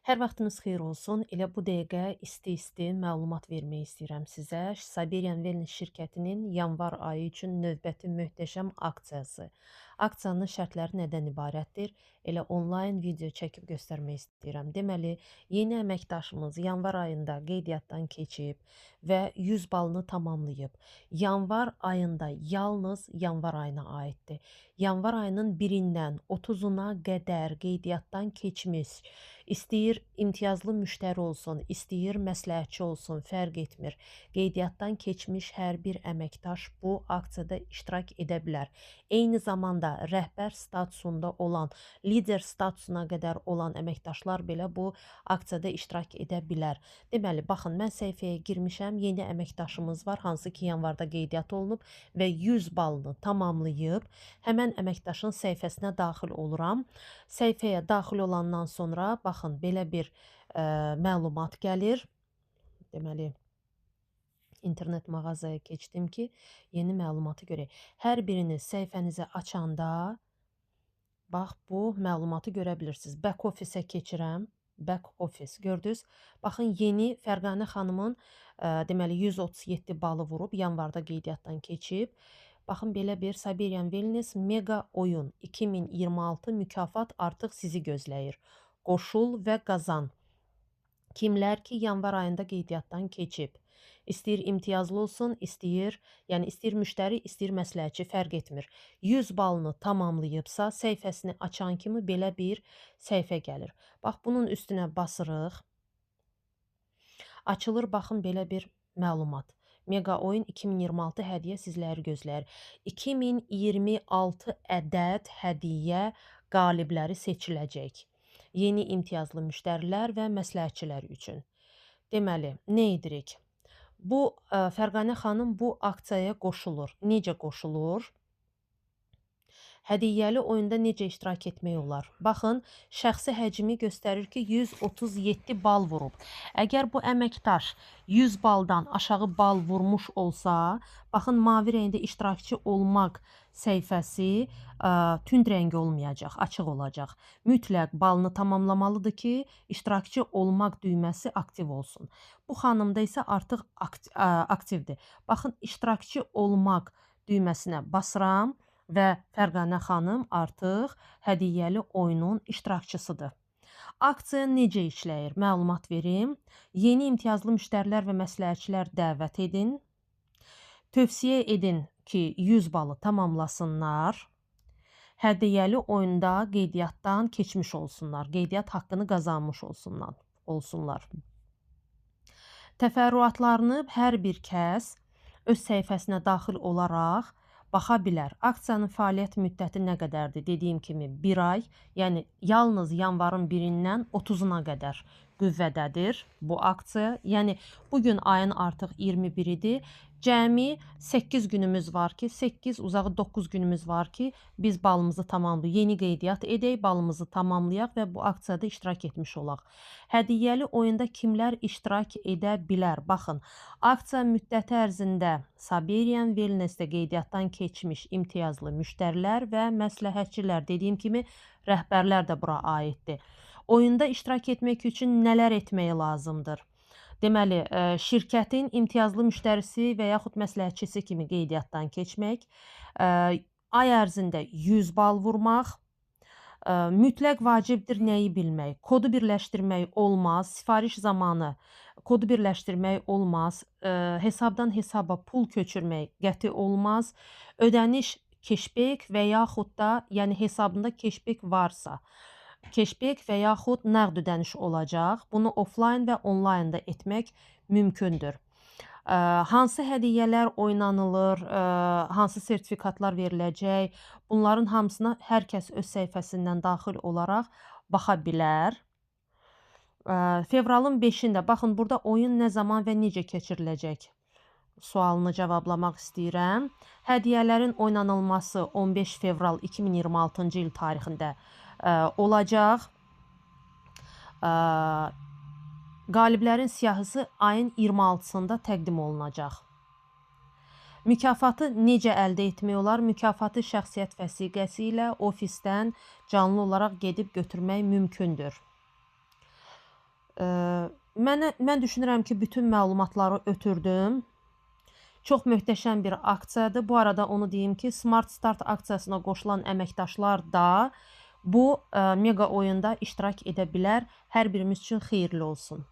Hər vaxtınız xeyir olsun. Elə bu dəqiqə isti-isti məlumat vermək istəyirəm sizə. Siberian Wellness şirkətinin yanvar ayı üçün növbəti möhtəşəm aksiyası. Aksiyanın şərtləri nədən ibarətdir? Elə onlayn video çəkib göstərmək istəyirəm. Deməli, yeni əməkdaşımız yanvar ayında qeydiyyatdan keçib və 100 balını tamamlayıb. Yanvar ayında yalnız yanvar ayına aiddir. Yanvar ayının 1-dən 30-una qədər qeydiyyatdan keçmiş, İstəyir imtiyazlı müştəri olsun, istəyir məsləhətçi olsun, fərq etmir. Qeydiyyatdan keçmiş hər bir əməkdaş bu aksiyada iştirak edə bilər. Eyni zamanda rəhbər statusunda olan, lider statusuna qədər olan əməkdaşlar belə bu aksiyada iştirak edə bilər. Deməli, baxın, mən səhifəyə girmişəm, yeni əməkdaşımız var, hansı ki yanvarda qeydiyyat olunub və 100 balını tamamlayıb, həmən əməkdaşın səhifəsinə daxil oluram. Səhifəyə daxil olandan sonra, baxın, belə bir məlumat gəlir. Deməli, internet mağazaya keçdim ki, yeni məlumatı görək. Hər biriniz səhifənizi açanda, bax, bu məlumatı görə bilirsiniz. Back office-ə keçirəm. Back office, gördünüz? Baxın, yeni Fərqanə xanımın deməli 137 balı vurub, yanvarda qeydiyyatdan keçib. Baxın, belə bir Siberian Wellness mega oyun 2026 mükafat artıq sizi gözləyir. Qoşul və qazan. Kimlər ki, yanvar ayında qeydiyyatdan keçib. İstəyir imtiyazlı olsun, istəyir müştəri, istəyir məsləhətçi, fərq etmir. 100 balını tamamlayıbsa, səhifəsini açan kimi belə bir səhifə gəlir. Bax, bunun üstünə basırıq. Açılır, baxın, belə bir məlumat. Mega oyun 2026 hədiyyə sizləri gözləyir. 2026 ədəd hədiyyə qalibləri seçiləcək. Yeni imtiyazlı müştərilər və məsləhətçilər üçün. Deməli, nə edirik? Bu, Fərqanə xanım bu aksiyaya qoşulur. Necə qoşulur? Hədiyyəli oyunda necə iştirak etmək olar? Baxın, şəxsi həcmi göstərir ki, 137 bal vurub. Əgər bu əməkdaş 100 baldan aşağı bal vurmuş olsa, baxın, mavi rəngdə iştirakçı olmaq səhifəsi tünd rəngi olmayacaq, açıq olacaq. Mütləq balını tamamlamalıdır ki, iştirakçı olmaq düyməsi aktiv olsun. Bu xanımda isə artıq aktivdir. Baxın, iştirakçı olmaq düyməsinə basıram və Fərqanə xanım artıq hədiyyəli oyunun iştirakçısıdır. Aksiya necə işləyir? Məlumat verim. Yeni imtiyazlı müştərilər və məsləhətçilər dəvət edin. Tövsiyə edin ki, 100 balı tamamlasınlar. Hədiyyəli oyunda qeydiyyatdan keçmiş olsunlar. Qeydiyyat haqqını qazanmış olsunlar. Təfərrüatlarını hər bir kəs öz səhifəsinə daxil olaraq baxa bilər. Aksiyanın fəaliyyət müddəti nə qədərdir? Dediyim kimi 1 ay, yəni yalnız yanvarın 1-dən 30-una qədər qüvvədədir bu aksiya. Yəni bugün ayın artıq 21-idir. Cəmi 8 günümüz var ki, 8 uzağı 9 günümüz var ki, biz balımızı tamamlayaq, yeni qeydiyyat edək, balımızı tamamlayaq və bu aksiyada iştirak etmiş olaq. Hədiyyəli oyunda kimlər iştirak edə bilər? Baxın, aksiya müddəti ərzində Siberian Wellness-də qeydiyyatdan keçmiş imtiyazlı müştərilər və məsləhətçilər, dediyim kimi, rəhbərlər də bura aiddir. Oyunda iştirak etmək üçün nələr etmək lazımdır? Deməli, şirkətin imtiyazlı müştərisi və yaxud məsləhətçisi kimi qeydiyyatdan keçmək, ay ərzində 100 bal vurmaq, mütləq vacibdir nəyi bilmək? Kodu birləşdirmək olmaz, sifariş zamanı kodu birləşdirmək olmaz, hesabdan hesaba pul köçürmək qəti olmaz, ödəniş keşbek və yaxud da, yəni hesabında keşbek varsa, keşbek və yaxud nəqd ödəniş olacaq. Bunu offline və onlayn da etmək mümkündür. Hansı hədiyyələr oynanılır, hansı sertifikatlar veriləcək, bunların hamısına hər kəs öz səhifəsindən daxil olaraq baxa bilər. Fevralın 5-də, baxın, burada oyun nə zaman və necə keçiriləcək sualını cavablamaq istəyirəm. Hədiyyələrin oynanılması 15 fevral 2026-cı il tarixində olacaq. Qaliblərin siyahısı ayın 26-sında təqdim olunacaq. Mükafatı necə əldə etmək olar? Mükafatı şəxsiyyət vəsiqəsi ilə ofisdən canlı olaraq gedib götürmək mümkündür. Mən düşünürəm ki, bütün məlumatları ötürdüm. Çox möhtəşəm bir aksiyadır. Bu arada onu deyim ki, Smart Start aksiyasına qoşulan əməkdaşlar da bu mega oyunda iştirak edə bilər. Hər birimiz üçün xeyirli olsun.